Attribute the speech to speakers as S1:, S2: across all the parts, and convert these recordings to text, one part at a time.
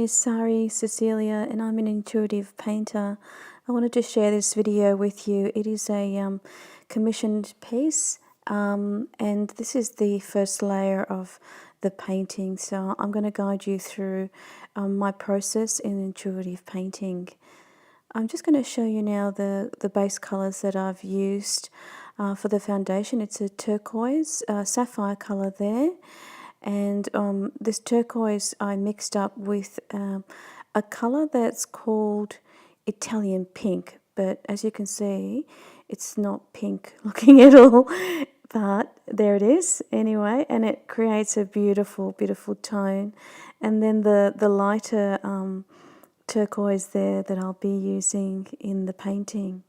S1: is Sari, Cecilia, and I'm an intuitive painter. I wanted to share this video with you. It is a commissioned piece, and this is the first layer of the painting. So I'm going to guide you through my process in intuitive painting. I'm just going to show you now the base colours that I've used for the foundation. It's a turquoise, sapphire colour there. And this turquoise I mixed up with a colour that's called Italian pink, but as you can see, it's not pink looking at all, but there it is anyway, and it creates a beautiful, beautiful tone. And then the lighter turquoise there that I'll be using in the painting.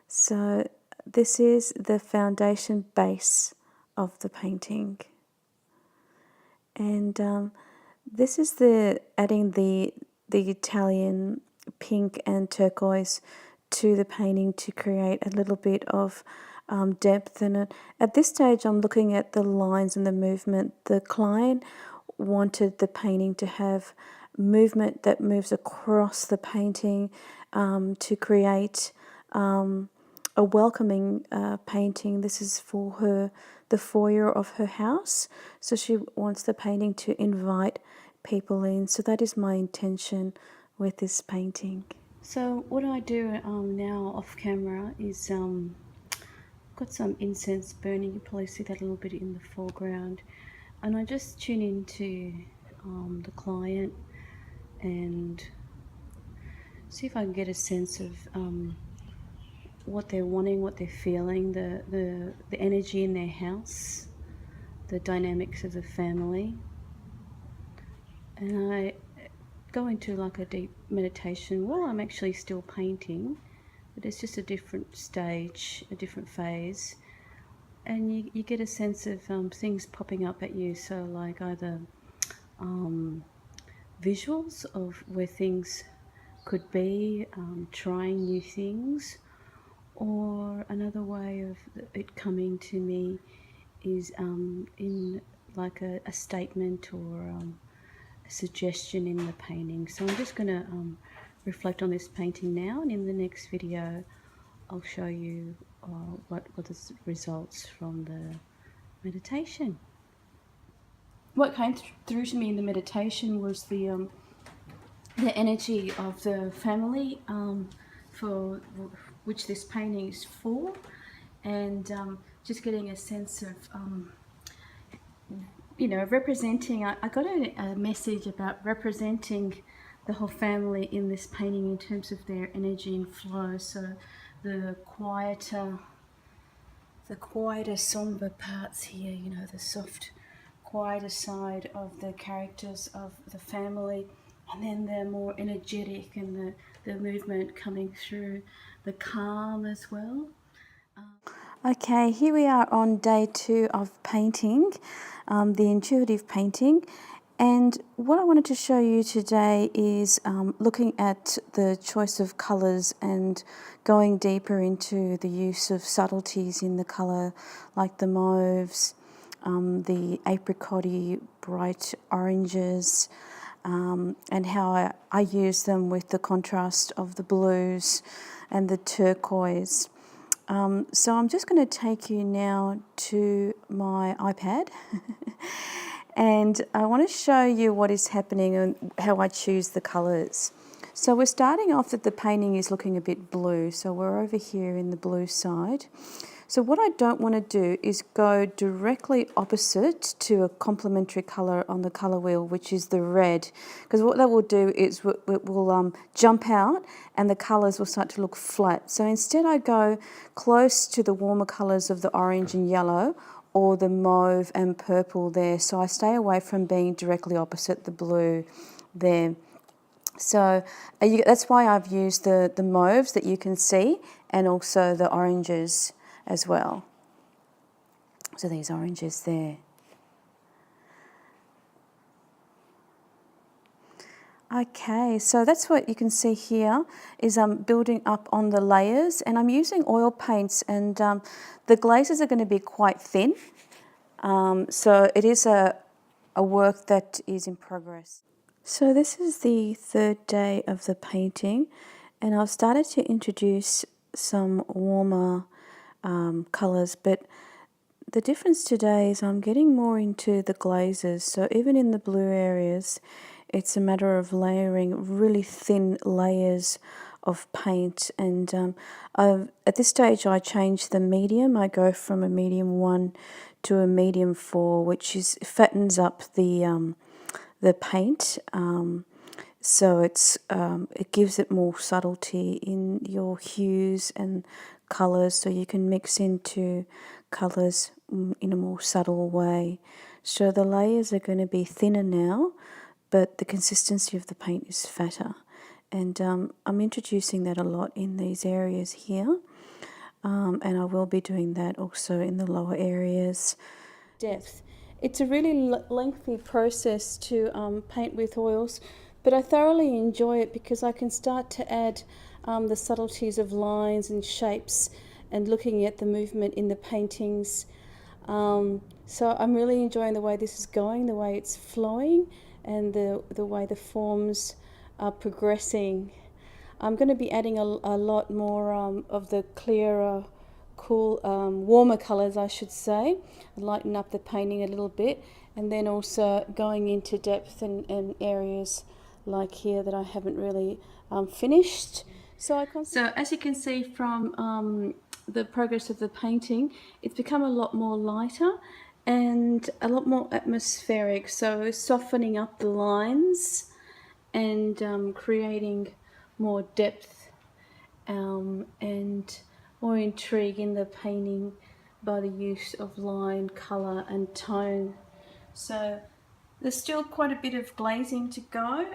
S1: So this is the foundation base of the painting. And this is adding the Italian pink and turquoise to the painting to create a little bit of depth in it. At this stage, I'm looking at the lines and the movement. The client wanted the painting to have movement that moves across the painting to create a welcoming painting. This is for the foyer of her house. So she wants the painting to invite people in. So that is my intention with this painting. So what I do now off camera is got some incense burning. You probably see that a little bit in the foreground. And I just tune into the client and see if I can get a sense of what they're wanting, what they're feeling, the energy in their house, the dynamics of the family. And I go into like a deep meditation while I'm actually still painting, but it's just a different stage, a different phase. And you get a sense of things popping up at you, so like either visuals of where things could be, trying new things, or another way of it coming to me is in like a statement or a suggestion in the painting. So I'm just going to reflect on this painting now, and in the next video I'll show you what the results from the meditation. What came through to me in the meditation was the energy of the family for which this painting is for, and just getting a sense of representing. I got a message about representing the whole family in this painting in terms of their energy and flow. So the quieter somber parts here, the soft quieter side of the characters of the family, and then the more energetic and the movement coming through, the calm as well. Okay, here we are on day 2 of painting, the intuitive painting. And what I wanted to show you today is looking at the choice of colours and going deeper into the use of subtleties in the colour, like the mauves, the apricot-y bright oranges, and how I use them with the contrast of the blues and the turquoise. So I'm just going to take you now to my iPad and I want to show you what is happening and how I choose the colours. So we're starting off that the painting is looking a bit blue, so we're over here in the blue side. So what I don't want to do is go directly opposite to a complementary colour on the colour wheel, which is the red, because what that will do is it will jump out and the colours will start to look flat. So instead I go close to the warmer colours of the orange and yellow, or the mauve and purple there. So I stay away from being directly opposite the blue there. So that's why I've used the mauves that you can see, and also the oranges as well. So these oranges there. Okay, so that's what you can see here is I'm building up on the layers, and I'm using oil paints, and the glazes are going to be quite thin. So it is a work that is in progress. So this is the third day of the painting, and I've started to introduce some warmer colours, but the difference today is I'm getting more into the glazes. So even in the blue areas, it's a matter of layering really thin layers of paint. And at this stage I change the medium. I go from a medium 1 to a medium 4, which fattens up the paint. So it gives it more subtlety in your hues and colours, so you can mix into colours in a more subtle way. So the layers are going to be thinner now, but the consistency of the paint is fatter. And I'm introducing that a lot in these areas here, and I will be doing that also in the lower areas. Depth. It's a really lengthy process to paint with oils, but I thoroughly enjoy it because I can start to add the subtleties of lines and shapes and looking at the movement in the paintings. So I'm really enjoying the way this is going, the way it's flowing, and the way the forms are progressing. I'm going to be adding a lot more of the clearer, cool, warmer colours, I should say, and lighten up the painting a little bit, and then also going into depth and areas like here that I haven't really finished. So as you can see from the progress of the painting, it's become a lot more lighter and a lot more atmospheric, so softening up the lines and creating more depth and more intrigue in the painting by the use of line, colour and tone. So there's still quite a bit of glazing to go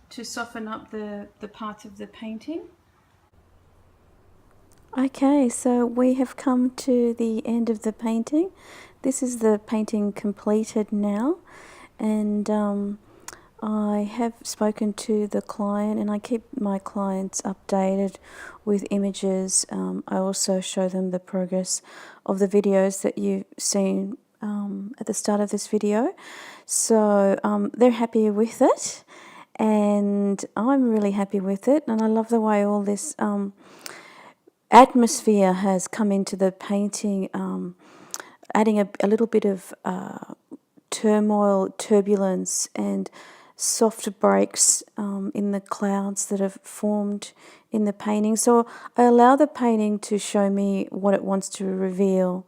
S1: to soften up the parts of the painting. Okay, so we have come to the end of the painting. This is the painting completed now, and I have spoken to the client, and I keep my clients updated with images. I also show them the progress of the videos that you've seen at the start of this video. So they're happy with it, and I'm really happy with it, and I love the way all this atmosphere has come into the painting, adding a little bit of turmoil, turbulence, and soft breaks in the clouds that have formed in the painting. So I allow the painting to show me what it wants to reveal.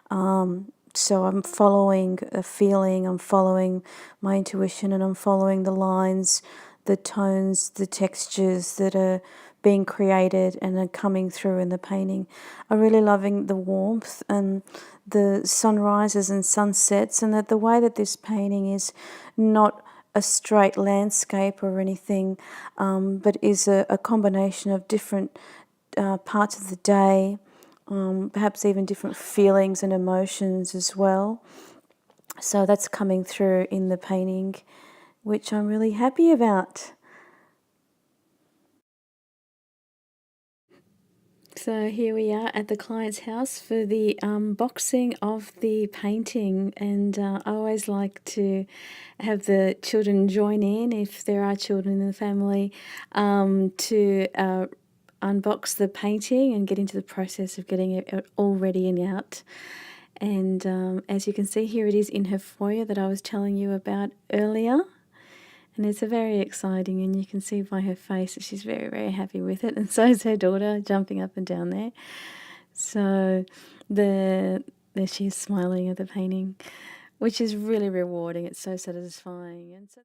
S1: So I'm following a feeling, I'm following my intuition, and I'm following the lines, the tones, the textures that are being created and are coming through in the painting. I'm really loving the warmth and the sunrises and sunsets, and that the way that this painting is not a straight landscape or anything, but is a combination of different parts of the day, perhaps even different feelings and emotions as well. So that's coming through in the painting, which I'm really happy about. So here we are at the client's house for the unboxing of the painting, and I always like to have the children join in, if there are children in the family, to unbox the painting and get into the process of getting it all ready and out. And as you can see, here it is in her foyer that I was telling you about earlier. And it's a very exciting, and you can see by her face that she's very, very happy with it. And so is her daughter, jumping up and down there. So there she is smiling at the painting, which is really rewarding. It's so satisfying. And so